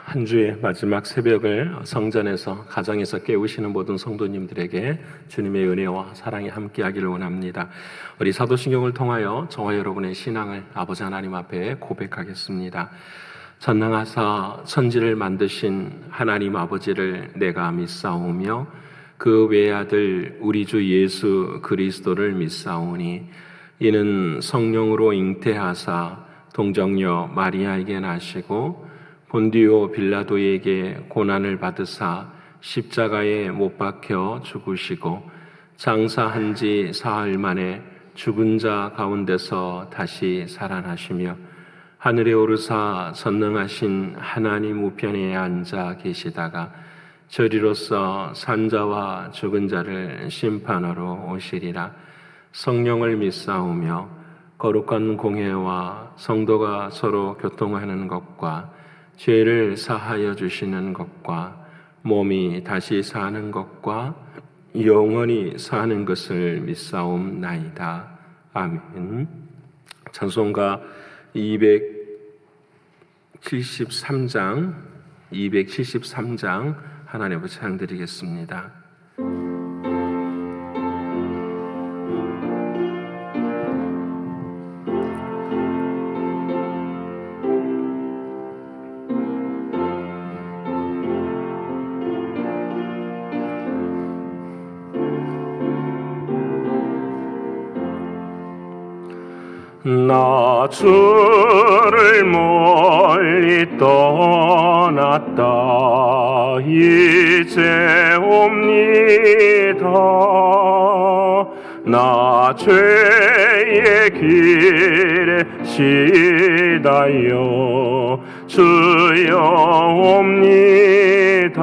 한 주의 마지막 새벽을 성전에서 가정에서 깨우시는 모든 성도님들에게 주님의 은혜와 사랑이 함께하기를 원합니다. 우리 사도신경을 통하여 저와 여러분의 신앙을 아버지 하나님 앞에 고백하겠습니다. 전능하사 천지를 만드신 하나님 아버지를 내가 믿사오며 그 외아들 우리 주 예수 그리스도를 믿사오니 이는 성령으로 잉태하사 동정녀 마리아에게 나시고 본디오 빌라도에게 고난을 받으사 십자가에 못 박혀 죽으시고 장사한 지 사흘 만에 죽은 자 가운데서 다시 살아나시며 하늘에 오르사 전능하신 하나님 우편에 앉아 계시다가 저리로서 산자와 죽은 자를 심판하러 오시리라. 성령을 믿사오며 거룩한 공회와 성도가 서로 교통하는 것과 죄를 사하여 주시는 것과 몸이 다시 사는 것과 영원히 사는 것을 믿사옵나이다. 아멘. 찬송가 273장 하나님 앞에 찬양드리겠습니다. 나 주를 멀리 떠났다 이제 옵니다. 나 죄의 길에 시달려 주여 옵니다.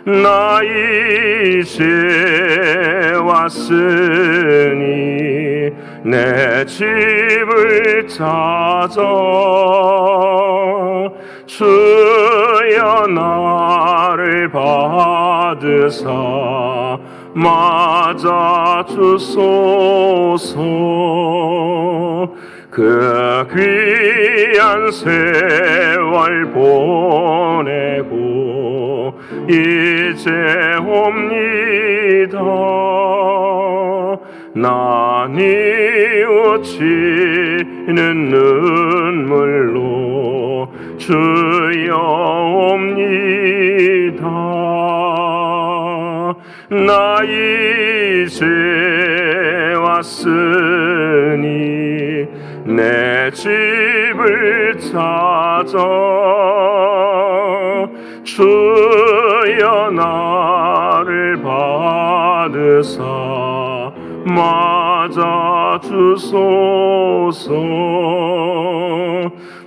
나 이제 왔으니 내 집을 찾아 주여 나를 받으사 맞아 주소서. 그 귀한 세월 보내고 이제 옵니다. 나 뉘우치는 눈물로 주여 옵니다. 나 이제 왔으니 내 집을 찾아 주여 나를 받으사 맞아 주소서.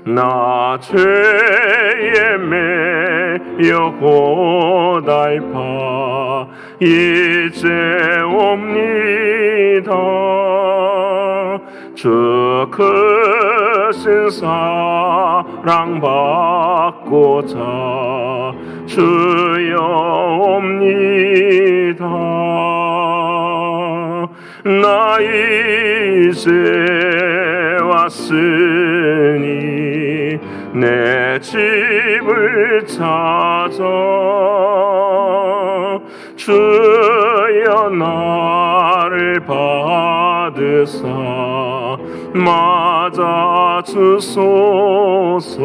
나 죄에 매여 고달파 이제 옵니다. 주 크신 사랑 받고자 주여 옵니다. 나 이제 왔으니 내 집을 찾아 주여 나를 받으사 맞아 주소서.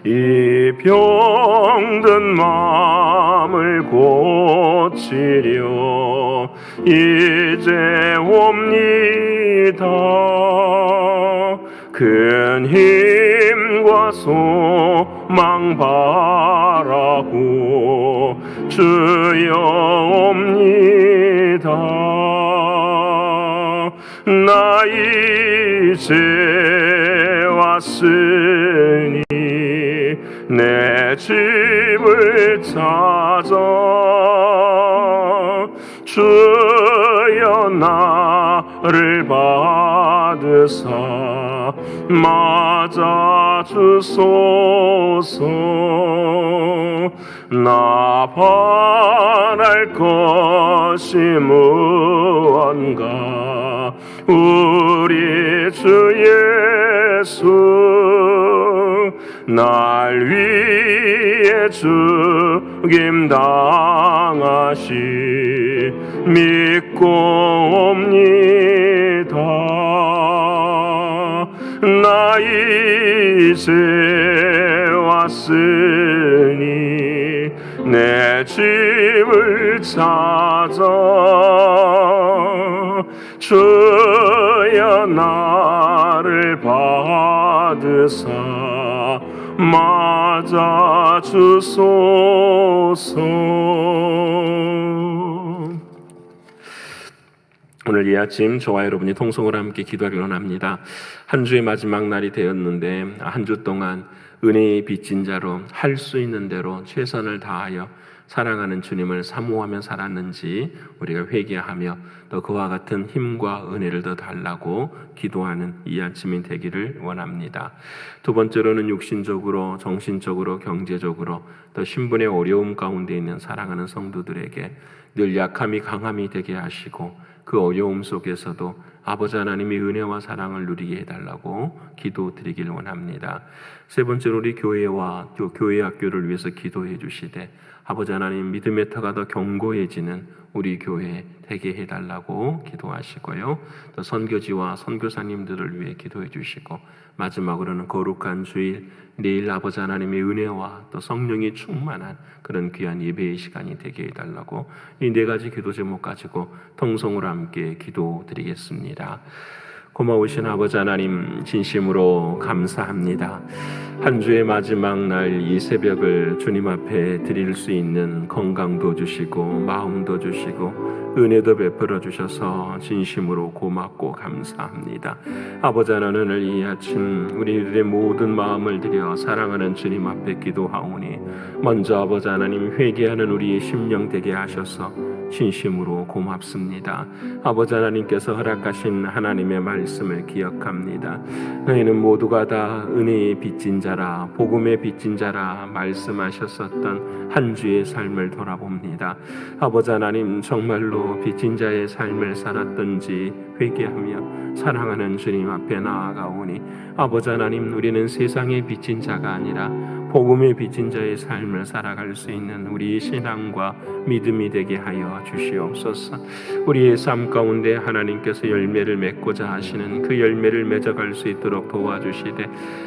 이 병든 마음을 고치려 이제 옵니다. 큰 힘과 소망 바라고 주여 옵니다. 나 이제 왔으니 내 집을 찾아 주여 나를 받으사 맞아 주소서. 나 바랄 것이 무언가 우리 주 예수 날 위해 죽임 당하시 믿고 옵니다. 나 이제 왔으니 내 집을 찾아 주여 나를 받으사 맞아 주소서. 오늘 이 아침 저와 여러분이 통성으로 함께 기도하기를 원합니다. 한 주의 마지막 날이 되었는데 한 주 동안 은혜의 빚진 자로 할 수 있는 대로 최선을 다하여 사랑하는 주님을 사모하며 살았는지 우리가 회개하며 또 그와 같은 힘과 은혜를 더 달라고 기도하는 이 아침이 되기를 원합니다. 두 번째로는 육신적으로, 정신적으로, 경제적으로 또 신분의 어려움 가운데 있는 사랑하는 성도들에게 늘 약함이 강함이 되게 하시고 그 어려움 속에서도 아버지 하나님의 은혜와 사랑을 누리게 해달라고 기도드리길 원합니다. 세 번째로 우리 교회와 또 교회 학교를 위해서 기도해 주시되 아버지 하나님 믿음의 터가 더 견고해지는 우리 교회 되게 해달라고 기도하시고요. 또 선교지와 선교사님들을 위해 기도해 주시고 마지막으로는 거룩한 주일 내일 아버지 하나님의 은혜와 또 성령이 충만한 그런 귀한 예배의 시간이 되게 해달라고 이 네 가지 기도 제목 가지고 통성으로 함께 기도드리겠습니다. 고마우신 아버지 하나님 진심으로 감사합니다. 한 주의 마지막 날 이 새벽을 주님 앞에 드릴 수 있는 건강도 주시고 마음도 주시고 은혜도 베풀어 주셔서 진심으로 고맙고 감사합니다. 아버지 하나님 오늘 이 아침 우리들의 모든 마음을 들여 사랑하는 주님 앞에 기도하오니 먼저 아버지 하나님 회개하는 우리의 심령 되게 하셔서 진심으로 고맙습니다. 아버지 하나님께서 허락하신 하나님의 말씀을 기억합니다. 너희는 모두가 다 은혜의 빚진 자라 복음의 빚진 자라 말씀하셨었던 한 주의 삶을 돌아봅니다. 아버지 하나님 정말로 빚진 자의 삶을 살았던지 회개하며 사랑하는 주님 앞에 나아가오니 아버지 하나님 우리는 세상의 빚진 자가 아니라 복음의 빚진 자의 삶을 살아갈 수 있는 우리의 신앙과 믿음이 되게 하여 주시옵소서. 우리의 삶 가운데 하나님께서 열매를 맺고자 하시는 그 열매를 맺어갈 수 있도록 도와주시되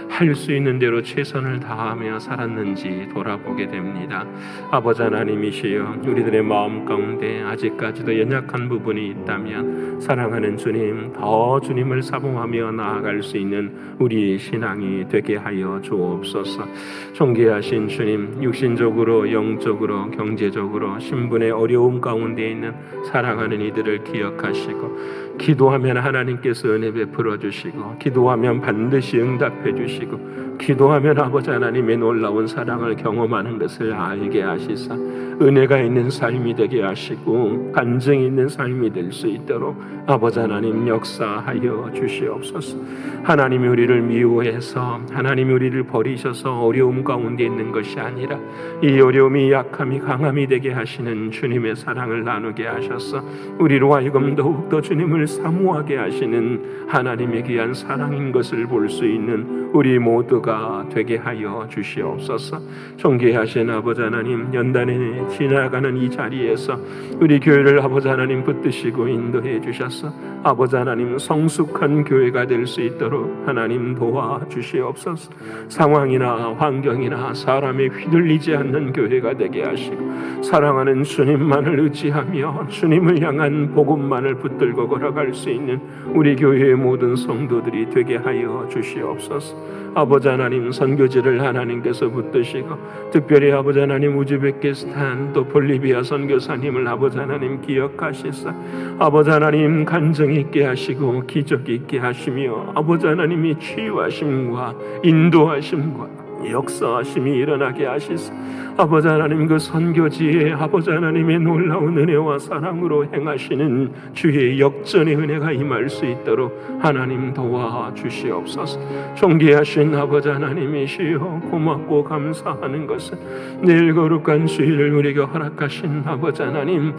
할 수 있는 대로 최선을 다하며 살았는지 돌아보게 됩니다. 아버지 하나님이시여 우리들의 마음 가운데 아직까지도 연약한 부분이 있다면 사랑하는 주님 더 주님을 사모하며 나아갈 수 있는 우리의 신앙이 되게 하여 주옵소서. 존귀하신 주님 육신적으로 영적으로 경제적으로 신분의 어려움 가운데 있는 사랑하는 이들을 기억하시고 기도하면 하나님께서 은혜 베풀어 주시고 기도하면 반드시 응답해 주시고 기도하면 아버지 하나님의 놀라운 사랑을 경험하는 것을 알게 하시사 은혜가 있는 삶이 되게 하시고 간증이 있는 삶이 될 수 있도록 아버지 하나님 역사하여 주시옵소서. 하나님이 우리를 미워해서 하나님이 우리를 버리셔서 어려움 가운데 있는 것이 아니라 이 어려움이 약함이 강함이 되게 하시는 주님의 사랑을 나누게 하셔서 우리로 하여금 더욱더 주님을 사모하게 하시는 하나님의 귀한 사랑인 것을 볼 수 있는 우리 모두가 되게 하여 주시옵소서. 존귀하신 아버지 하나님 연단에 지나가는 이 자리에서 우리 교회를 아버지 하나님 붙드시고 인도해 주셔서 아버지 하나님 성숙한 교회가 될 수 있도록 하나님 도와주시옵소서. 상황이나 환경이나 사람에 휘둘리지 않는 교회가 되게 하시고 사랑하는 주님만을 의지하며 주님을 향한 복음만을 붙들고 걸어갈 수 있는 우리 교회의 모든 성도들이 되게 하여 주시옵소서. 아버지 하나님 선교지를 하나님께서 붙드시고 특별히 아버지 하나님 우즈베키스탄 또 볼리비아 선교사님을 아버지 하나님 기억하시사 아버지 하나님 간증 있게 하시고 기적 있게 하시며 아버지 하나님이 치유하심과 인도하심과 역사하심이 일어나게 하시사 아버지 하나님 그 선교지에 아버지 하나님의 놀라운 은혜와 사랑으로 행하시는 주의 역전의 은혜가 임할 수 있도록 하나님 도와주시옵소서. 존귀하신 아버지 하나님이시여 고맙고 감사하는 것은 내일 거룩한 주일을 우리에게 허락하신 아버지 하나님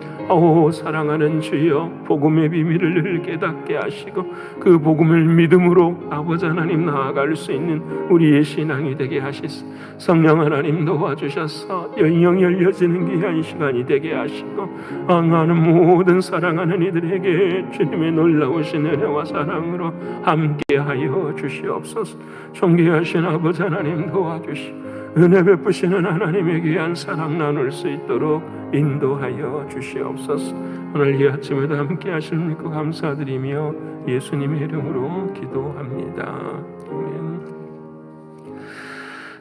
사랑하는 주여 복음의 비밀을 늘 깨닫게 하시고 그 복음을 믿음으로 아버지 하나님 나아갈 수 있는 우리의 신앙이 되게 하시옵소서. 역사하시소. 성령 하나님 도와주셔서 영영 열려지는 귀한 시간이 되게 하시고, 응하는 모든 사랑하는 이들에게 주님의 놀라우신 은혜와 사랑으로 함께하여 주시옵소서. 존귀하신 아버지 하나님 도와주시고, 은혜 베푸시는 하나님의 귀한 사랑 나눌 수 있도록 인도하여 주시옵소서. 오늘 이 아침에도 함께 하실 믿고 감사드리며 예수님의 이름으로 기도합니다. 아멘.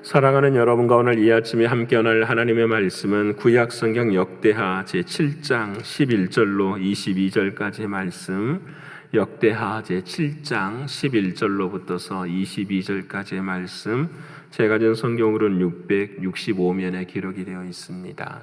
사랑하는 여러분과 오늘 이 아침에 함께 나눌 하나님의 말씀은 구약성경 역대하 제7장 11절로 22절까지의 말씀, 역대하 제7장 11절로부터서 22절까지의 말씀, 제가 가진 성경으로는 665면에 기록이 되어 있습니다.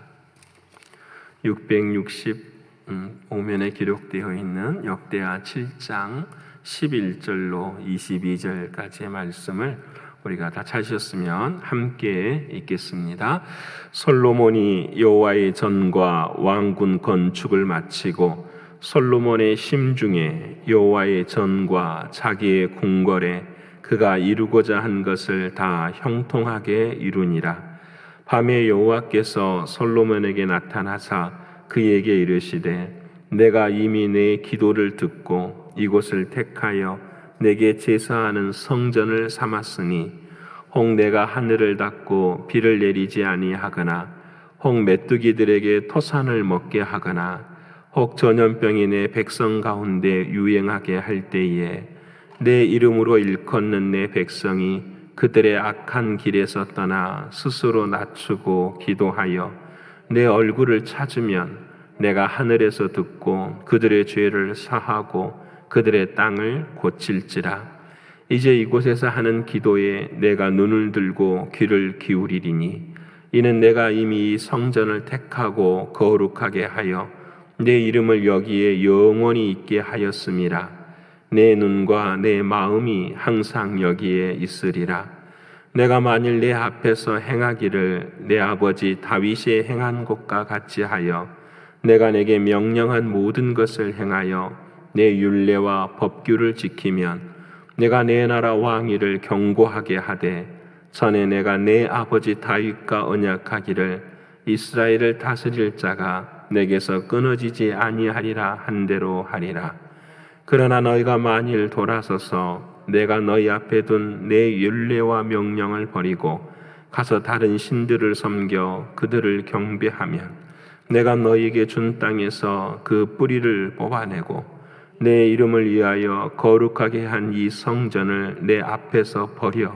665면에 기록되어 있는 역대하 7장 11절로 22절까지의 말씀을 우리가 다 찾으셨으면 함께 읽겠습니다. 솔로몬이 여호와의 전과 왕궁 건축을 마치고 솔로몬의 심중에 여호와의 전과 자기의 궁궐에 그가 이루고자 한 것을 다 형통하게 이루니라. 밤에 여호와께서 솔로몬에게 나타나사 그에게 이르시되, 내가 이미 내 기도를 듣고 이곳을 택하여 내게 제사하는 성전을 삼았으니 혹 내가 하늘을 닫고 비를 내리지 아니하거나 혹 메뚜기들에게 토산을 먹게 하거나 혹 전염병이 내 백성 가운데 유행하게 할 때에 내 이름으로 일컫는 내 백성이 그들의 악한 길에서 떠나 스스로 낮추고 기도하여 내 얼굴을 찾으면 내가 하늘에서 듣고 그들의 죄를 사하고 그들의 땅을 고칠지라. 이제 이곳에서 하는 기도에 내가 눈을 들고 귀를 기울이리니 이는 내가 이미 이 성전을 택하고 거룩하게 하여 내 이름을 여기에 영원히 있게 하였음이라. 내 눈과 내 마음이 항상 여기에 있으리라. 내가 만일 내 앞에서 행하기를 내 아버지 다윗이 행한 것과 같이 하여 내가 내게 명령한 모든 것을 행하여 내 율례와 법규를 지키면 내가 내 나라 왕위를 견고하게 하되 전에 내가 내 아버지 다윗과 언약하기를 이스라엘을 다스릴 자가 내게서 끊어지지 아니하리라 한 대로 하리라. 그러나 너희가 만일 돌아서서 내가 너희 앞에 둔 내 율례와 명령을 버리고 가서 다른 신들을 섬겨 그들을 경배하면 내가 너희에게 준 땅에서 그 뿌리를 뽑아내고 내 이름을 위하여 거룩하게 한 이 성전을 내 앞에서 버려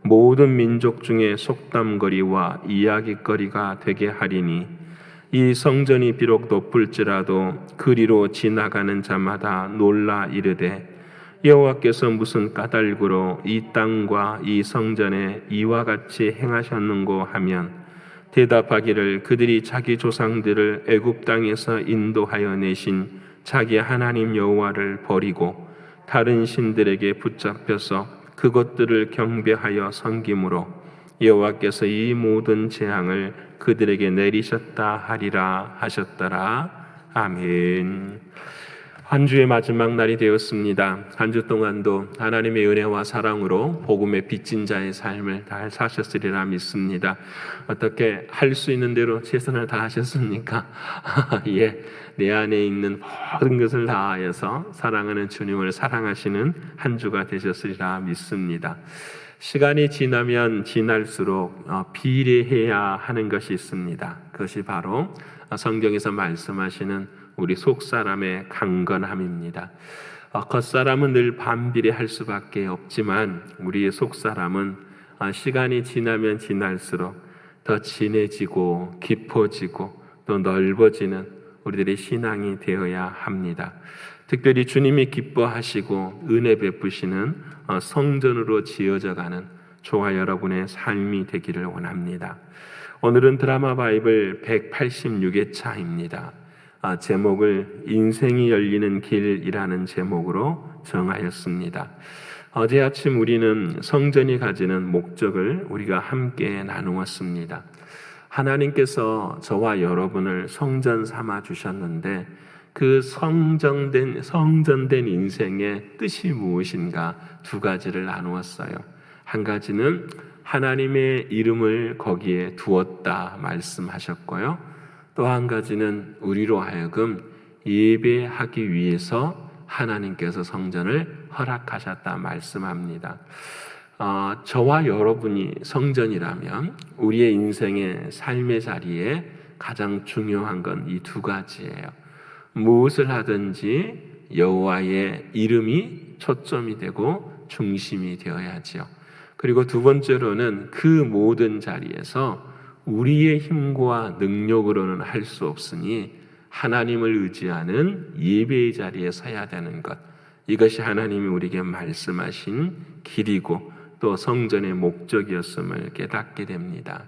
모든 민족 중에 속담거리와 이야기거리가 되게 하리니 이 성전이 비록 높을지라도 그리로 지나가는 자마다 놀라 이르되 여호와께서 무슨 까닭으로 이 땅과 이 성전에 이와 같이 행하셨는고 하면 대답하기를 그들이 자기 조상들을 애굽 땅에서 인도하여 내신 자기 하나님 여호와를 버리고 다른 신들에게 붙잡혀서 그것들을 경배하여 섬김으로 여호와께서 이 모든 재앙을 그들에게 내리셨다 하리라 하셨더라. 아멘. 한 주의 마지막 날이 되었습니다. 한 주 동안도 하나님의 은혜와 사랑으로 복음의 빚진 자의 삶을 잘 사셨으리라 믿습니다. 어떻게 할 수 있는 대로 최선을 다하셨습니까? 예, 내 안에 있는 모든 것을 다하여서 사랑하는 주님을 사랑하시는 한 주가 되셨으리라 믿습니다. 시간이 지나면 지날수록 비례해야 하는 것이 있습니다. 그것이 바로 성경에서 말씀하시는 우리 속사람의 강건함입니다. 겉사람은 늘 반비례할 수밖에 없지만 우리의 속사람은 시간이 지나면 지날수록 더 진해지고 깊어지고 또 넓어지는 우리들의 신앙이 되어야 합니다. 특별히 주님이 기뻐하시고 은혜 베푸시는 성전으로 지어져가는 저와 여러분의 삶이 되기를 원합니다. 오늘은 드라마 바이블 186회차입니다. 제목을 인생이 열리는 길이라는 제목으로 정하였습니다. 어제 아침 우리는 성전이 가지는 목적을 우리가 함께 나누었습니다. 하나님께서 저와 여러분을 성전 삼아 주셨는데 그 성전된 인생의 뜻이 무엇인가 두 가지를 나누었어요. 한 가지는 하나님의 이름을 거기에 두었다 말씀하셨고요. 또 한 가지는 우리로 하여금 예배하기 위해서 하나님께서 성전을 허락하셨다 말씀합니다. 저와 여러분이 성전이라면 우리의 인생의 삶의 자리에 가장 중요한 건 이 두 가지예요. 무엇을 하든지 여호와의 이름이 초점이 되고 중심이 되어야지요. 그리고 두 번째로는 그 모든 자리에서 우리의 힘과 능력으로는 할 수 없으니 하나님을 의지하는 예배의 자리에 서야 되는 것. 이것이 하나님이 우리에게 말씀하신 길이고 또 성전의 목적이었음을 깨닫게 됩니다.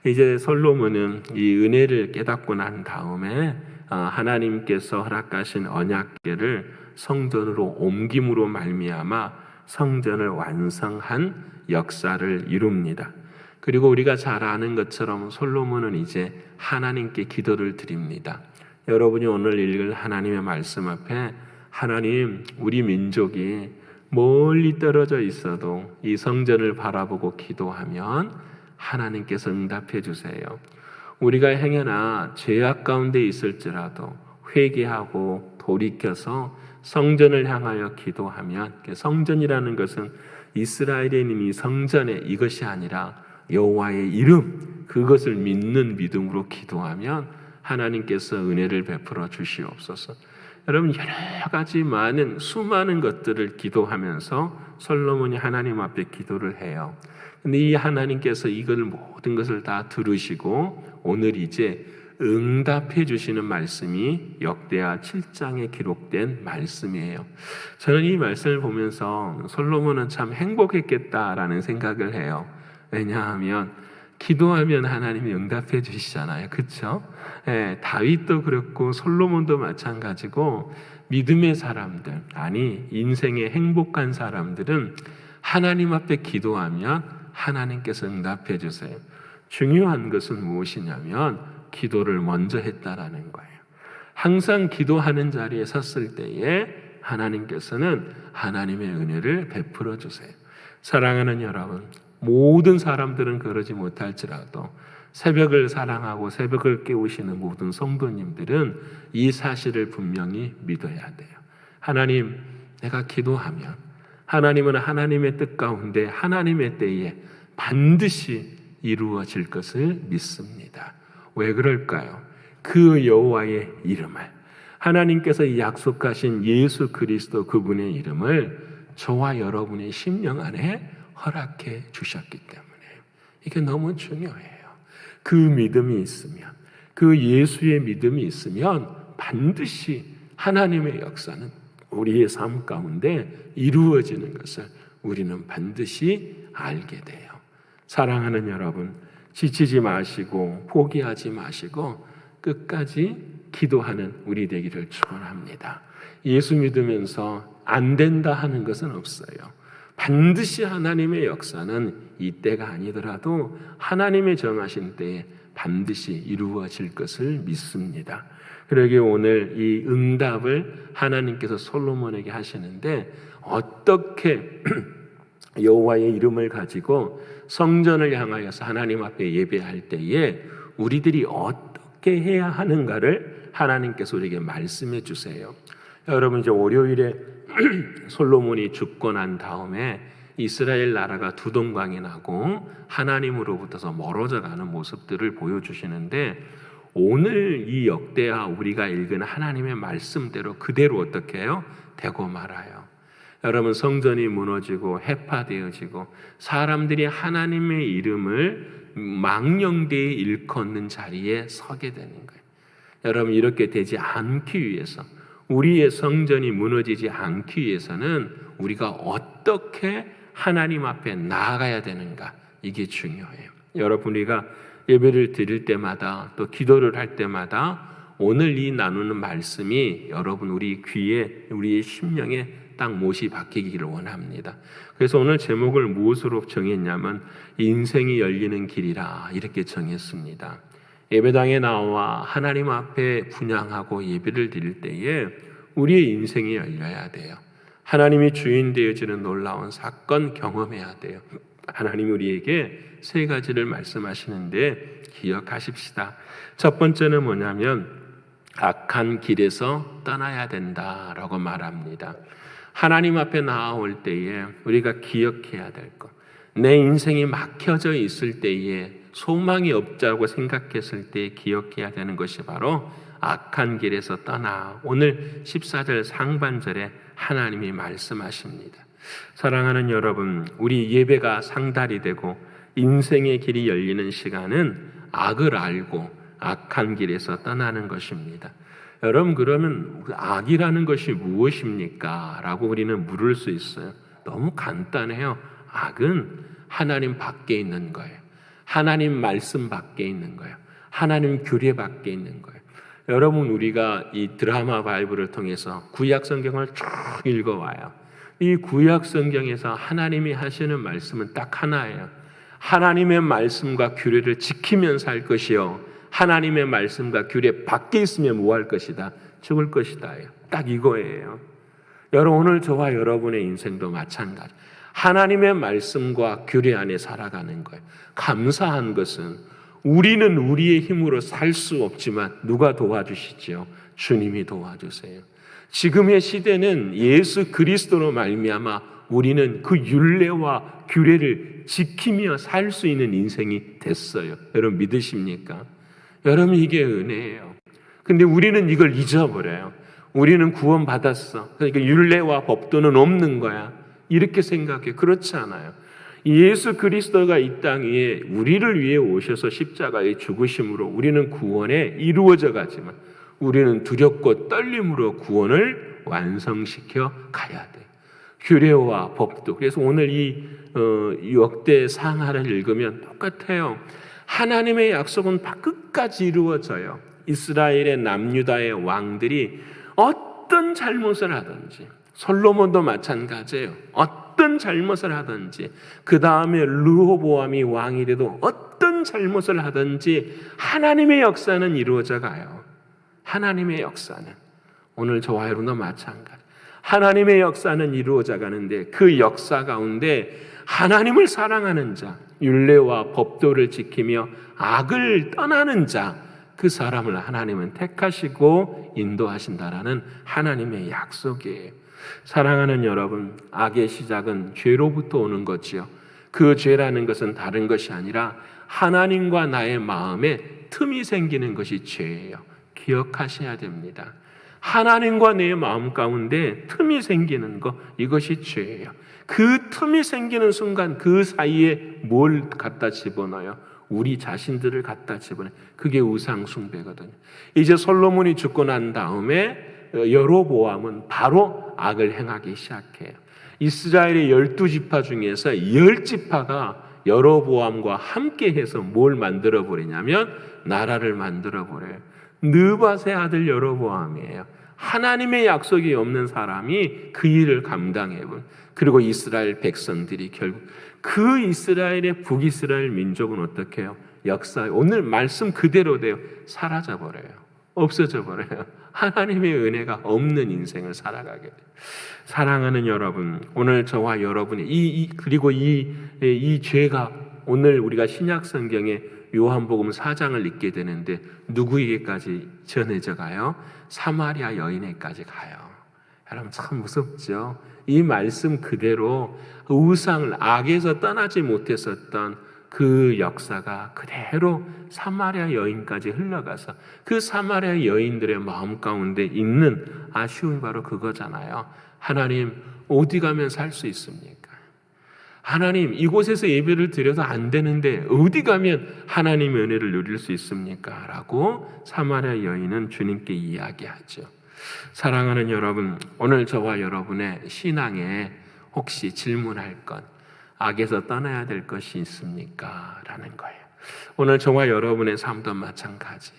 이제 솔로몬은 이 은혜를 깨닫고 난 다음에 하나님께서 허락하신 언약궤를 성전으로 옮김으로 말미암아 성전을 완성한 역사를 이룹니다. 그리고 우리가 잘 아는 것처럼 솔로몬은 이제 하나님께 기도를 드립니다. 여러분이 오늘 읽을 하나님의 말씀 앞에 하나님, 우리 민족이 멀리 떨어져 있어도 이 성전을 바라보고 기도하면 하나님께서 응답해 주세요. 우리가 행여나 죄악 가운데 있을지라도 회개하고 돌이켜서 성전을 향하여 기도하면, 성전이라는 것은 이스라엘에 있는 이 성전의 이것이 아니라 여호와의 이름, 그것을 믿는 믿음으로 기도하면 하나님께서 은혜를 베풀어 주시옵소서. 여러분, 여러 가지 수많은 것들을 기도하면서 솔로몬이 하나님 앞에 기도를 해요. 근데 이 하나님께서 이걸 모든 것을 다 들으시고 오늘 이제 응답해 주시는 말씀이 역대하 7장에 기록된 말씀이에요. 저는 이 말씀을 보면서 솔로몬은 참 행복했겠다라는 생각을 해요. 왜냐하면 기도하면 하나님이 응답해 주시잖아요. 그렇죠? 다윗도 그렇고 솔로몬도 마찬가지고 믿음의 사람들, 아니 인생의 행복한 사람들은 하나님 앞에 기도하면 하나님께서 응답해 주세요. 중요한 것은 무엇이냐면 기도를 먼저 했다라는 거예요. 항상 기도하는 자리에 섰을 때에 하나님께서는 하나님의 은혜를 베풀어 주세요. 사랑하는 여러분, 모든 사람들은 그러지 못할지라도 새벽을 사랑하고 새벽을 깨우시는 모든 성도님들은 이 사실을 분명히 믿어야 돼요. 하나님, 내가 기도하면 하나님은 하나님의 뜻 가운데 하나님의 때에 반드시 이루어질 것을 믿습니다. 왜 그럴까요? 그 여호와의 이름을, 하나님께서 약속하신 예수 그리스도 그분의 이름을 저와 여러분의 심령 안에 허락해 주셨기 때문에 이게 너무 중요해요. 그 믿음이 있으면, 그 예수의 믿음이 있으면 반드시 하나님의 역사는 우리의 삶 가운데 이루어지는 것을 우리는 반드시 알게 돼요. 사랑하는 여러분, 지치지 마시고 포기하지 마시고 끝까지 기도하는 우리 되기를 축원합니다. 예수 믿으면서 안 된다 하는 것은 없어요. 반드시 하나님의 역사는 이 때가 아니더라도 하나님의 정하신 때에 반드시 이루어질 것을 믿습니다. 그러기에 오늘 이 응답을 하나님께서 솔로몬에게 하시는데 어떻게 여호와의 이름을 가지고 성전을 향하여서 하나님 앞에 예배할 때에 우리들이 어떻게 해야 하는가를 하나님께서 우리에게 말씀해 주세요. 여러분, 이제 월요일에 솔로몬이 죽고 난 다음에 이스라엘 나라가 두동강이 나고 하나님으로부터서 멀어져 가는 모습들을 보여주시는데 오늘 이 역대하 우리가 읽은 하나님의 말씀대로 그대로 어떻게 해요? 되고 말아요. 여러분, 성전이 무너지고 해파되어지고 사람들이 하나님의 이름을 망령되이 일컫는 자리에 서게 되는 거예요. 여러분, 이렇게 되지 않기 위해서, 우리의 성전이 무너지지 않기 위해서는 우리가 어떻게 하나님 앞에 나아가야 되는가, 이게 중요해요. 여러분, 우리가 예배를 드릴 때마다 또 기도를 할 때마다 오늘 이 나누는 말씀이 여러분 우리 귀에, 우리의 심령에 딱 못이 박히기를 원합니다. 그래서 오늘 제목을 무엇으로 정했냐면 인생이 열리는 길이라 이렇게 정했습니다. 예배당에 나와 하나님 앞에 분향하고 예배를 드릴 때에 우리의 인생이 열려야 돼요. 하나님이 주인 되어지는 놀라운 사건 경험해야 돼요. 하나님이 우리에게 세 가지를 말씀하시는데 기억하십시다. 첫 번째는 뭐냐면 악한 길에서 떠나야 된다라고 말합니다. 하나님 앞에 나아올 때에 우리가 기억해야 될 것, 내 인생이 막혀져 있을 때에 소망이 없다고 생각했을 때에 기억해야 되는 것이 바로 악한 길에서 떠나. 오늘 14절 상반절에 하나님이 말씀하십니다. 사랑하는 여러분, 우리 예배가 상달이 되고 인생의 길이 열리는 시간은 악을 알고 악한 길에서 떠나는 것입니다. 여러분, 그러면 악이라는 것이 무엇입니까? 라고 우리는 물을 수 있어요. 너무 간단해요. 악은 하나님 밖에 있는 거예요. 하나님 말씀 밖에 있는 거예요. 하나님 규례 밖에 있는 거예요. 여러분, 우리가 이 드라마 바이블을 통해서 구약 성경을 쭉 읽어와요. 이 구약 성경에서 하나님이 하시는 말씀은 딱 하나예요. 하나님의 말씀과 규례를 지키면 살 것이요, 하나님의 말씀과 규례 밖에 있으면 뭐 할 것이다? 죽을 것이다. 딱 이거예요. 여러분, 오늘 저와 여러분의 인생도 마찬가지. 하나님의 말씀과 규례 안에 살아가는 거예요. 감사한 것은 우리는 우리의 힘으로 살 수 없지만 누가 도와주시죠? 주님이 도와주세요. 지금의 시대는 예수 그리스도로 말미암아 우리는 그 율례와 규례를 지키며 살 수 있는 인생이 됐어요. 여러분 믿으십니까? 여러분, 이게 은혜예요. 근데 우리는 이걸 잊어버려요. 우리는 구원받았어. 그러니까 율례와 법도는 없는 거야. 이렇게 생각해. 그렇지 않아요. 예수 그리스도가 이 땅 위에 우리를 위해 오셔서 십자가에 죽으심으로 우리는 구원에 이루어져 가지만 우리는 두렵고 떨림으로 구원을 완성시켜 가야 돼. 규례와 법도. 그래서 오늘 이 역대 상하를 읽으면 똑같아요. 하나님의 약속은 끝까지 이루어져요. 이스라엘의 남유다의 왕들이 어떤 잘못을 하든지, 솔로몬도 마찬가지예요. 어떤 잘못을 하든지, 그 다음에 르호보암이 왕이 돼도 어떤 잘못을 하든지 하나님의 역사는 이루어져 가요. 하나님의 역사는 오늘 저와 여러분도 마찬가지. 하나님의 역사는 이루어져 가는데 그 역사 가운데 하나님을 사랑하는 자, 율례와 법도를 지키며 악을 떠나는 자, 그 사람을 하나님은 택하시고 인도하신다라는 하나님의 약속이에요. 사랑하는 여러분, 악의 시작은 죄로부터 오는 거지요. 그 죄라는 것은 다른 것이 아니라 하나님과 나의 마음에 틈이 생기는 것이 죄예요. 기억하셔야 됩니다. 하나님과 내 마음 가운데 틈이 생기는 것, 이것이 죄예요. 그 틈이 생기는 순간 그 사이에 뭘 갖다 집어넣어요? 우리 자신들을 갖다 집어넣어요. 그게 우상 숭배거든요. 이제 솔로몬이 죽고 난 다음에 여로보암은 바로 악을 행하기 시작해요. 이스라엘의 12지파 중에서 10지파가 여로보암과 함께해서 뭘 만들어버리냐면 나라를 만들어버려요. 느밧의 아들 여로보암이에요. 하나님의 약속이 없는 사람이 그 일을 감당해본. 그리고 이스라엘 백성들이 결국 그 이스라엘의 북이스라엘 민족은 어떻게 해요? 역사 오늘 말씀 그대로 돼요. 사라져버려요. 없어져버려요. 하나님의 은혜가 없는 인생을 살아가게 돼요. 사랑하는 여러분, 오늘 저와 여러분이 그리고 이 죄가 오늘 우리가 신약 성경에 요한복음 4장을 읽게 되는데 누구에게까지 전해져 가요? 사마리아 여인에게까지 가요. 여러분 참 무섭죠? 이 말씀 그대로 우상을 악에서 떠나지 못했었던 그 역사가 그대로 사마리아 여인까지 흘러가서 그 사마리아 여인들의 마음 가운데 있는 아쉬움이 바로 그거잖아요. 하나님, 어디 가면 살 수 있습니까? 하나님, 이곳에서 예배를 드려도 안 되는데 어디 가면 하나님의 은혜를 누릴 수 있습니까? 라고 사마리아 여인은 주님께 이야기하죠. 사랑하는 여러분, 오늘 저와 여러분의 신앙에 혹시 질문할 것, 악에서 떠나야 될 것이 있습니까? 라는 거예요. 오늘 저와 여러분의 삶도 마찬가지.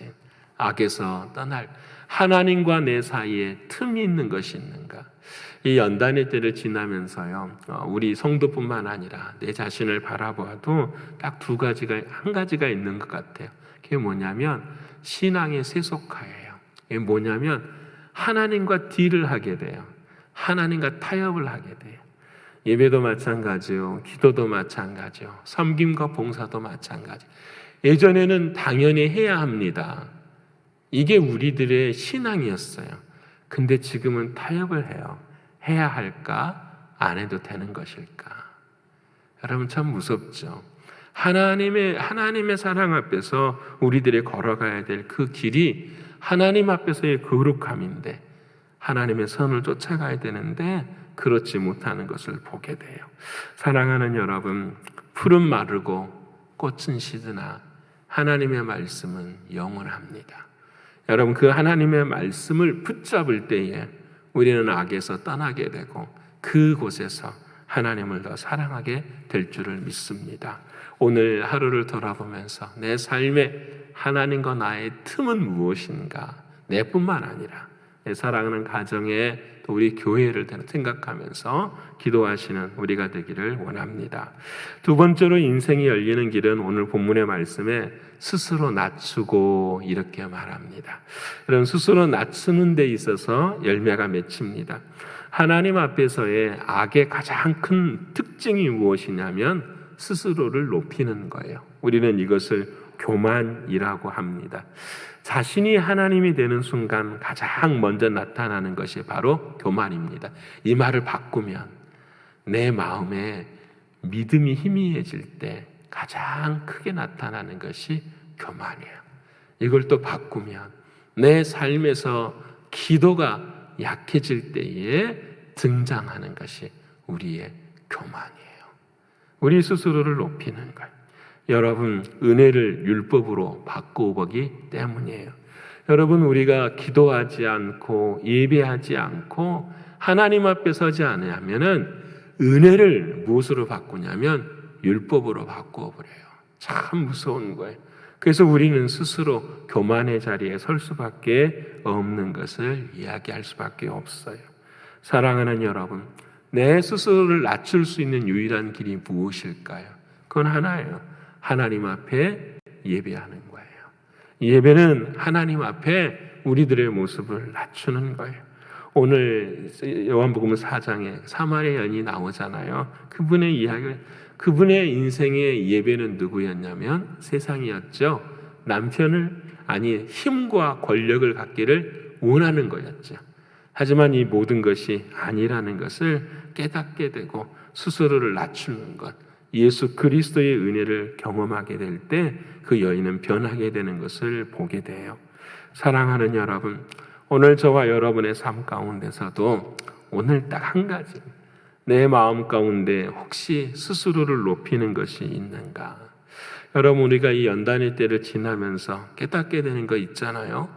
악에서 떠날, 하나님과 내 사이에 틈이 있는 것이 있는가? 이 연단의 때를 지나면서요, 우리 성도뿐만 아니라 내 자신을 바라보아도 딱 한 가지가 있는 것 같아요. 그게 뭐냐면 신앙의 세속화예요. 이게 뭐냐면 하나님과 딜을 하게 돼요. 하나님과 타협을 하게 돼요. 예배도 마찬가지요. 기도도 마찬가지요. 섬김과 봉사도 마찬가지. 예전에는 당연히 해야 합니다. 이게 우리들의 신앙이었어요. 근데 지금은 타협을 해요. 해야 할까? 안 해도 되는 것일까? 여러분 참 무섭죠. 하나님의 사랑 앞에서 우리들이 걸어가야 될 그 길이 하나님 앞에서의 거룩함인데 하나님의 선을 쫓아가야 되는데 그렇지 못하는 것을 보게 돼요. 사랑하는 여러분, 풀은 마르고 꽃은 시드나 하나님의 말씀은 영원합니다. 여러분, 그 하나님의 말씀을 붙잡을 때에 우리는 악에서 떠나게 되고 그곳에서 하나님을 더 사랑하게 될 줄을 믿습니다. 오늘 하루를 돌아보면서 내 삶에 하나님과 나의 틈은 무엇인가? 내뿐만 아니라 내 사랑하는 가정에 또 우리 교회를 생각하면서 기도하시는 우리가 되기를 원합니다. 두 번째로 인생이 열리는 길은 오늘 본문의 말씀에 스스로 낮추고 이렇게 말합니다. 이런 스스로 낮추는 데 있어서 열매가 맺힙니다. 하나님 앞에서의 악의 가장 큰 특징이 무엇이냐면 스스로를 높이는 거예요. 우리는 이것을 교만이라고 합니다. 자신이 하나님이 되는 순간 가장 먼저 나타나는 것이 바로 교만입니다. 이 말을 바꾸면 내 마음에 믿음이 희미해질 때 가장 크게 나타나는 것이 교만이에요. 이걸 또 바꾸면 내 삶에서 기도가 약해질 때에 등장하는 것이 우리의 교만이에요. 우리 스스로를 높이는 것. 여러분, 은혜를 율법으로 바꾸기 때문이에요. 여러분, 우리가 기도하지 않고 예배하지 않고 하나님 앞에 서지 않으면은 은혜를 무엇으로 바꾸냐면 율법으로 바꾸어버려요. 참 무서운 거예요. 그래서 우리는 스스로 교만의 자리에 설 수밖에 없는 것을 이야기할 수밖에 없어요. 사랑하는 여러분, 내 스스로를 낮출 수 있는 유일한 길이 무엇일까요? 그건 하나예요. 하나님 앞에 예배하는 거예요. 예배는 하나님 앞에 우리들의 모습을 낮추는 거예요. 오늘 요한복음 4장에 사마리아 여인이 나오잖아요. 그분의 이야기, 그분의 인생의 예배는 누구였냐면 세상이었죠. 남편을, 아니 힘과 권력을 갖기를 원하는 거였죠. 하지만 이 모든 것이 아니라는 것을 깨닫게 되고 스스로를 낮추는 것, 예수 그리스도의 은혜를 경험하게 될 때 그 여인은 변하게 되는 것을 보게 돼요. 사랑하는 여러분, 오늘 저와 여러분의 삶 가운데서도 오늘 딱 한 가지, 내 마음 가운데 혹시 스스로를 높이는 것이 있는가? 여러분, 우리가 이 연단의 때를 지나면서 깨닫게 되는 거 있잖아요.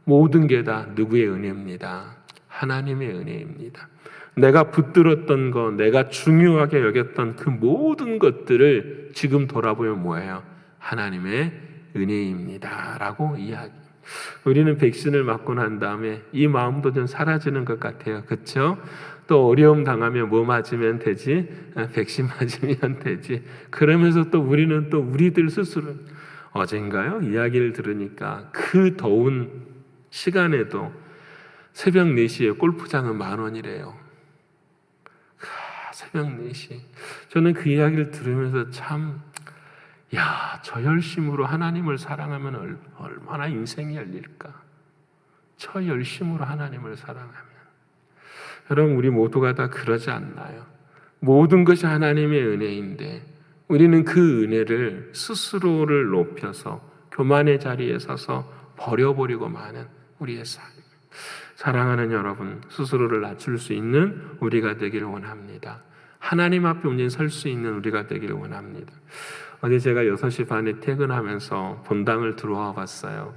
모든 게 다 누구의 은혜입니다. 하나님의 은혜입니다. 내가 붙들었던 것, 내가 중요하게 여겼던 그 모든 것들을 지금 돌아보면 뭐예요? 하나님의 은혜입니다 라고 이야기. 우리는 백신을 맞고 난 다음에 이 마음도 좀 사라지는 것 같아요. 그렇죠? 또 어려움 당하면 뭐 맞으면 되지? 백신 맞으면 되지. 그러면서 또 우리는 또 우리들 스스로, 어젠가요? 이야기를 들으니까 그 더운 시간에도 새벽 4시에 골프장은 10,000원이래요. 새벽 4시. 저는 그 이야기를 들으면서 참, 저 열심으로 하나님을 사랑하면 얼마나 인생이 열릴까? 저 열심으로 하나님을 사랑하면. 여러분, 우리 모두가 다 그러지 않나요? 모든 것이 하나님의 은혜인데 우리는 그 은혜를 스스로를 높여서 교만의 자리에 서서 버려버리고 마는 우리의 삶. 사랑하는 여러분, 스스로를 낮출 수 있는 우리가 되기를 원합니다. 하나님 앞에 온전히 설 수 있는 우리가 되기를 원합니다. 어제 제가 6시 반에 퇴근하면서 본당을 들어와 봤어요.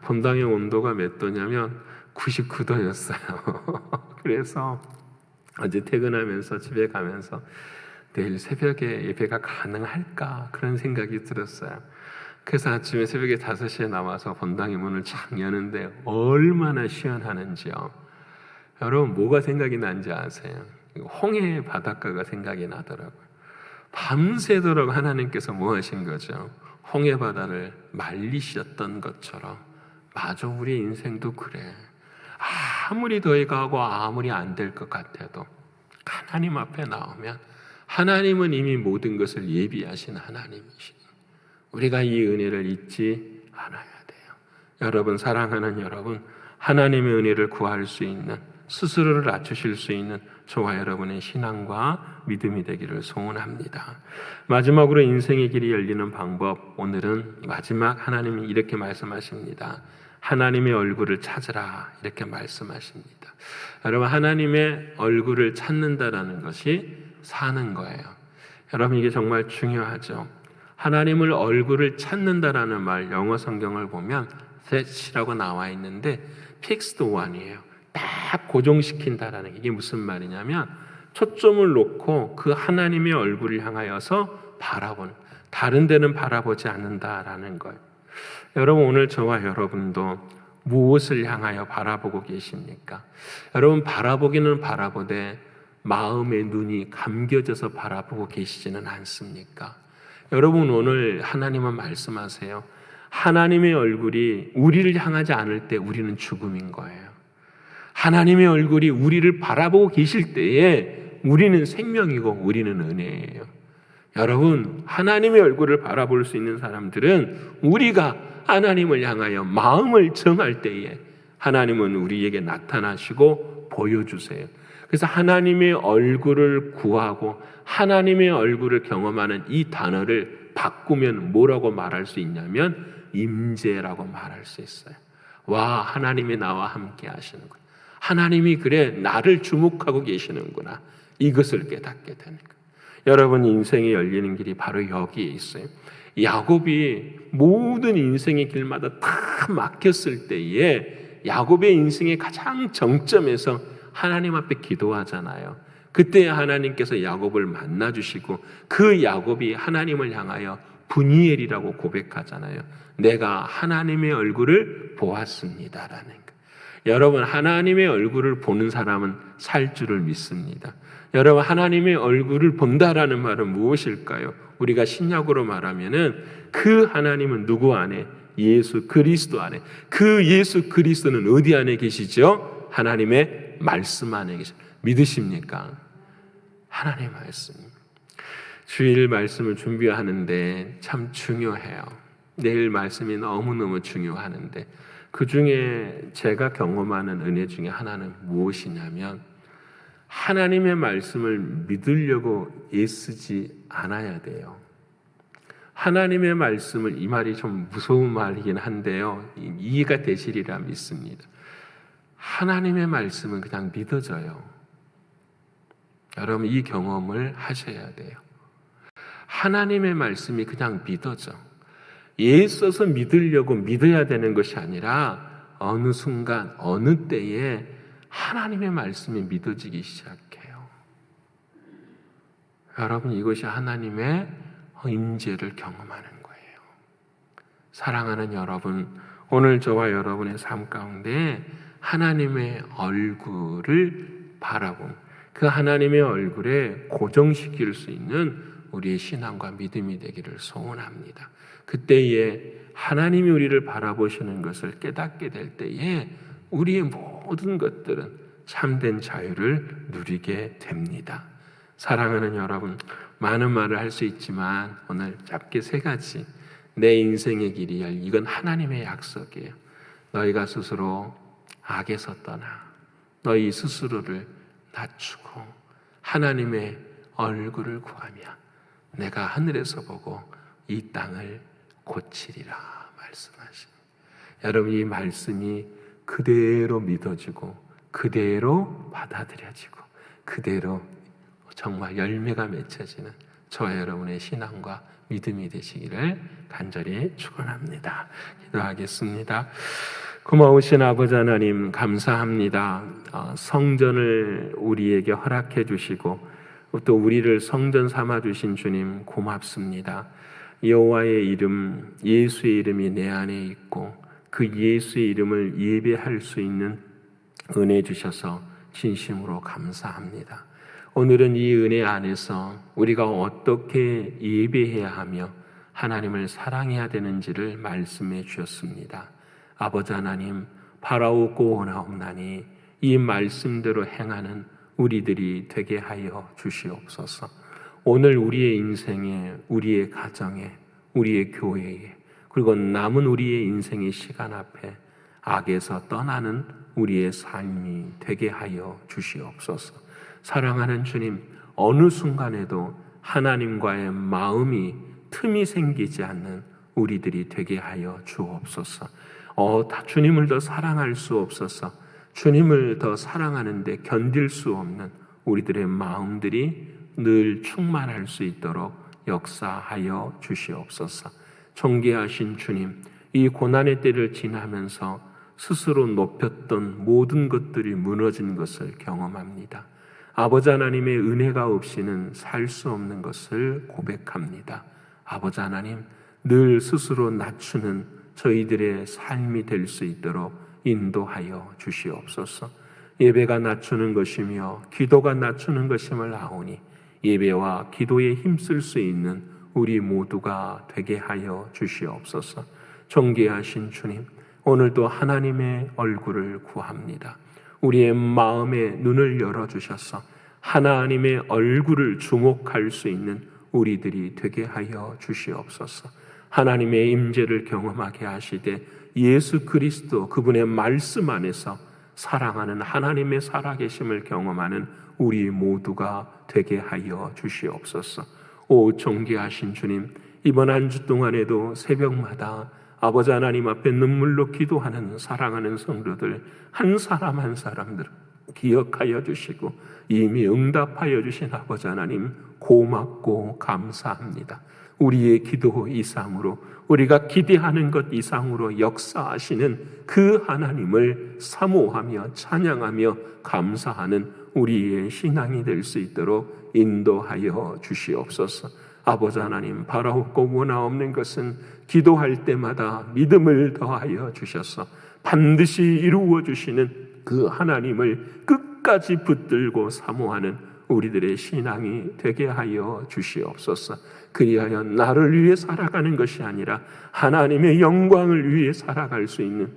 본당의 온도가 몇 도냐면 99도였어요. 그래서 어제 퇴근하면서 집에 가면서 내일 새벽에 예배가 가능할까 그런 생각이 들었어요. 그래서 아침에 새벽에 5시에 나와서 본당의 문을 착 여는데 얼마나 시원하는지요. 여러분, 뭐가 생각이 난지 아세요? 홍해 바닷가가 생각이 나더라고요. 밤새도록 하나님께서 뭐 하신 거죠? 홍해 바다를 말리셨던 것처럼 마저 우리 인생도 그래. 아무리 더위 가고 아무리 안 될 것 같아도 하나님 앞에 나오면 하나님은 이미 모든 것을 예비하신 하나님이시니 우리가 이 은혜를 잊지 않아야 돼요. 여러분, 사랑하는 여러분, 하나님의 은혜를 구할 수 있는, 스스로를 낮추실 수 있는 저와 여러분의 신앙과 믿음이 되기를 소원합니다. 마지막으로 인생의 길이 열리는 방법, 오늘은 마지막 하나님이 이렇게 말씀하십니다. 하나님의 얼굴을 찾으라, 이렇게 말씀하십니다. 여러분, 하나님의 얼굴을 찾는다라는 것이 사는 거예요. 여러분, 이게 정말 중요하죠. 하나님을 얼굴을 찾는다라는 말, 영어 성경을 보면 that이라고 나와 있는데 fixed one이에요. 딱 고정시킨다라는 게, 이게 무슨 말이냐면 초점을 놓고 그 하나님의 얼굴을 향하여서 바라보는, 다른 데는 바라보지 않는다라는 거예요. 여러분, 오늘 저와 여러분도 무엇을 향하여 바라보고 계십니까? 여러분, 바라보기는 바라보되 마음의 눈이 감겨져서 바라보고 계시지는 않습니까? 여러분, 오늘 하나님은 말씀하세요. 하나님의 얼굴이 우리를 향하지 않을 때 우리는 죽음인 거예요. 하나님의 얼굴이 우리를 바라보고 계실 때에 우리는 생명이고 우리는 은혜예요. 여러분, 하나님의 얼굴을 바라볼 수 있는 사람들은 우리가 하나님을 향하여 마음을 정할 때에 하나님은 우리에게 나타나시고 보여주세요. 그래서 하나님의 얼굴을 구하고 하나님의 얼굴을 경험하는 이 단어를 바꾸면 뭐라고 말할 수 있냐면 임재라고 말할 수 있어요. 와, 하나님이 나와 함께 하시는구나. 하나님이 그래 나를 주목하고 계시는구나. 이것을 깨닫게 되는 거예요. 여러분, 인생이 열리는 길이 바로 여기에 있어요. 야곱이 모든 인생의 길마다 다 막혔을 때에 야곱의 인생의 가장 정점에서 하나님 앞에 기도하잖아요. 그때 하나님께서 야곱을 만나주시고 그 야곱이 하나님을 향하여 분이엘이라고 고백하잖아요. 내가 하나님의 얼굴을 보았습니다라는 거. 여러분, 하나님의 얼굴을 보는 사람은 살 줄을 믿습니다. 여러분, 하나님의 얼굴을 본다라는 말은 무엇일까요? 우리가 신약으로 말하면은 그 하나님은 누구 안에? 예수 그리스도 안에. 그 예수 그리스도는 어디 안에 계시죠? 하나님의 말씀 안에 계시죠. 믿으십니까? 하나님의 말씀. 주일 말씀을 준비하는데 참 중요해요. 내일 말씀이 너무너무 중요하는데 그 중에 제가 경험하는 은혜 중에 하나는 무엇이냐면 하나님의 말씀을 믿으려고 애쓰지 않아야 돼요. 하나님의 말씀을, 이 말이 좀 무서운 말이긴 한데요, 이해가 되시리라 믿습니다. 하나님의 말씀은 그냥 믿어져요. 여러분, 이 경험을 하셔야 돼요. 하나님의 말씀이 그냥 믿어져. 애써서 믿으려고 믿어야 되는 것이 아니라 어느 순간 어느 때에 하나님의 말씀이 믿어지기 시작해요. 여러분, 이것이 하나님의 임재를 경험하는 거예요. 사랑하는 여러분, 오늘 저와 여러분의 삶 가운데 하나님의 얼굴을 바라보는, 그 하나님의 얼굴에 고정시킬 수 있는 우리의 신앙과 믿음이 되기를 소원합니다. 그때에 하나님이 우리를 바라보시는 것을 깨닫게 될 때에 우리의 모든 것들은 참된 자유를 누리게 됩니다. 사랑하는 여러분, 많은 말을 할 수 있지만 오늘 짧게 세 가지, 내 인생의 길이 이건 하나님의 약속이에요. 너희가 스스로 악에서 떠나 너희 스스로를 낮추고 하나님의 얼굴을 구하며 내가 하늘에서 보고 이 땅을 고치리라 말씀하십니다. 여러분, 이 말씀이 그대로 믿어지고 그대로 받아들여지고 그대로 정말 열매가 맺혀지는 저와 여러분의 신앙과 믿음이 되시기를 간절히 축원합니다. 기도하겠습니다. 고마우신 아버지 하나님, 감사합니다. 성전을 우리에게 허락해 주시고 또 우리를 성전 삼아 주신 주님 고맙습니다. 여호와의 이름, 예수의 이름이 내 안에 있고 그 예수의 이름을 예배할 수 있는 은혜 주셔서 진심으로 감사합니다. 오늘은 이 은혜 안에서 우리가 어떻게 예배해야 하며 하나님을 사랑해야 되는지를 말씀해 주셨습니다. 아버지 하나님, 바라옵고 원하옵나니 이 말씀대로 행하는 우리들이 되게 하여 주시옵소서. 오늘 우리의 인생에, 우리의 가정에, 우리의 교회에, 그리고 남은 우리의 인생의 시간 앞에 악에서 떠나는 우리의 삶이 되게 하여 주시옵소서. 사랑하는 주님, 어느 순간에도 하나님과의 마음이 틈이 생기지 않는 우리들이 되게 하여 주옵소서. 주님을 더 사랑할 수 없어서 주님을 더 사랑하는데 견딜 수 없는 우리들의 마음들이 늘 충만할 수 있도록 역사하여 주시옵소서. 존귀하신 주님, 이 고난의 때를 지나면서 스스로 높였던 모든 것들이 무너진 것을 경험합니다. 아버지 하나님의 은혜가 없이는 살 수 없는 것을 고백합니다. 아버지 하나님, 늘 스스로 낮추는 저희들의 삶이 될 수 있도록 인도하여 주시옵소서. 예배가 낮추는 것이며 기도가 낮추는 것임을 아오니 예배와 기도에 힘쓸 수 있는 우리 모두가 되게 하여 주시옵소서. 존귀하신 주님, 오늘도 하나님의 얼굴을 구합니다. 우리의 마음의 눈을 열어주셔서 하나님의 얼굴을 주목할 수 있는 우리들이 되게 하여 주시옵소서. 하나님의 임재를 경험하게 하시되 예수 그리스도 그분의 말씀 안에서 사랑하는 하나님의 살아계심을 경험하는 우리 모두가 되게 하여 주시옵소서. 오 존귀하신 주님, 이번 한 주 동안에도 새벽마다 아버지 하나님 앞에 눈물로 기도하는 사랑하는 성도들 한 사람 한 사람들 기억하여 주시고 이미 응답하여 주신 아버지 하나님 고맙고 감사합니다. 우리의 기도 이상으로, 우리가 기대하는 것 이상으로 역사하시는 그 하나님을 사모하며 찬양하며 감사하는 우리의 신앙이 될 수 있도록 인도하여 주시옵소서. 아버지 하나님, 바라옵고 원하옵는 것은 기도할 때마다 믿음을 더하여 주셔서 반드시 이루어 주시는 그 하나님을 끝까지 붙들고 사모하는 우리들의 신앙이 되게 하여 주시옵소서. 그리하여 나를 위해 살아가는 것이 아니라 하나님의 영광을 위해 살아갈 수 있는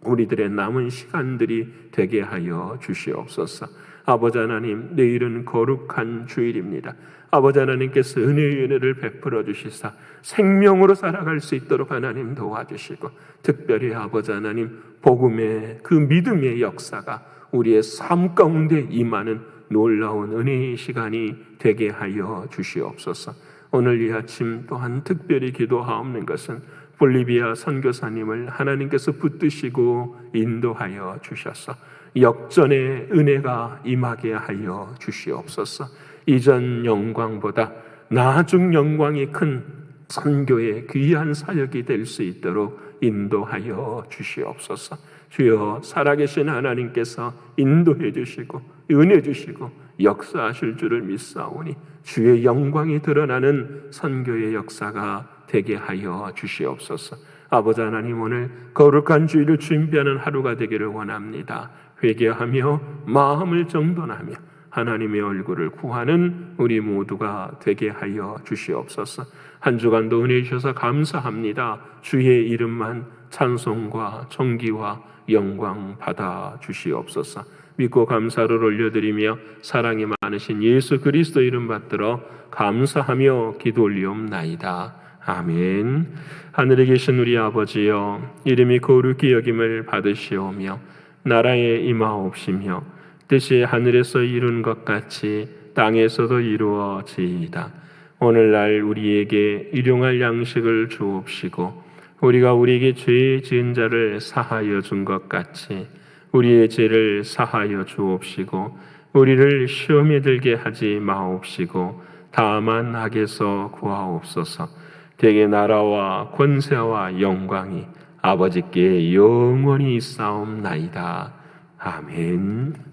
우리들의 남은 시간들이 되게 하여 주시옵소서. 아버지 하나님, 내일은 거룩한 주일입니다. 아버지 하나님께서 은혜의 은혜를 베풀어 주시사 생명으로 살아갈 수 있도록 하나님 도와주시고, 특별히 아버지 하나님 복음의 그 믿음의 역사가 우리의 삶 가운데 임하는 놀라운 은혜의 시간이 되게 하여 주시옵소서. 오늘 이 아침 또한 특별히 기도하옵는 것은 볼리비아 선교사님을 하나님께서 붙드시고 인도하여 주셔서 역전의 은혜가 임하게 하여 주시옵소서. 이전 영광보다 나중 영광이 큰 선교의 귀한 사역이 될 수 있도록 인도하여 주시옵소서. 주여, 살아계신 하나님께서 인도해 주시고 은혜 주시고 역사하실 줄을 믿사오니 주의 영광이 드러나는 선교의 역사가 되게 하여 주시옵소서. 아버지 하나님, 오늘 거룩한 주일을 준비하는 하루가 되기를 원합니다. 회개하며 마음을 정돈하며 하나님의 얼굴을 구하는 우리 모두가 되게 하여 주시옵소서. 한 주간도 은혜 주셔서 감사합니다. 주의 이름만 찬송과 존귀와 영광 받아 주시옵소서. 믿고 감사를 올려드리며 사랑이 많으신 예수 그리스도 이름 받들어 감사하며 기도 올리옵나이다. 아멘. 하늘에 계신 우리 아버지여, 이름이 거룩히 여김을 받으시오며 나라에 임하옵시며 뜻이 하늘에서 이룬 것 같이 땅에서도 이루어지이다. 오늘날 우리에게 일용할 양식을 주옵시고 우리가 우리에게 죄 지은 자를 사하여 준 것 같이 우리의 죄를 사하여 주옵시고 우리를 시험에 들게 하지 마옵시고 다만 악에서 구하옵소서. 대개 나라와 권세와 영광이 아버지께 영원히 있사옵나이다. 아멘.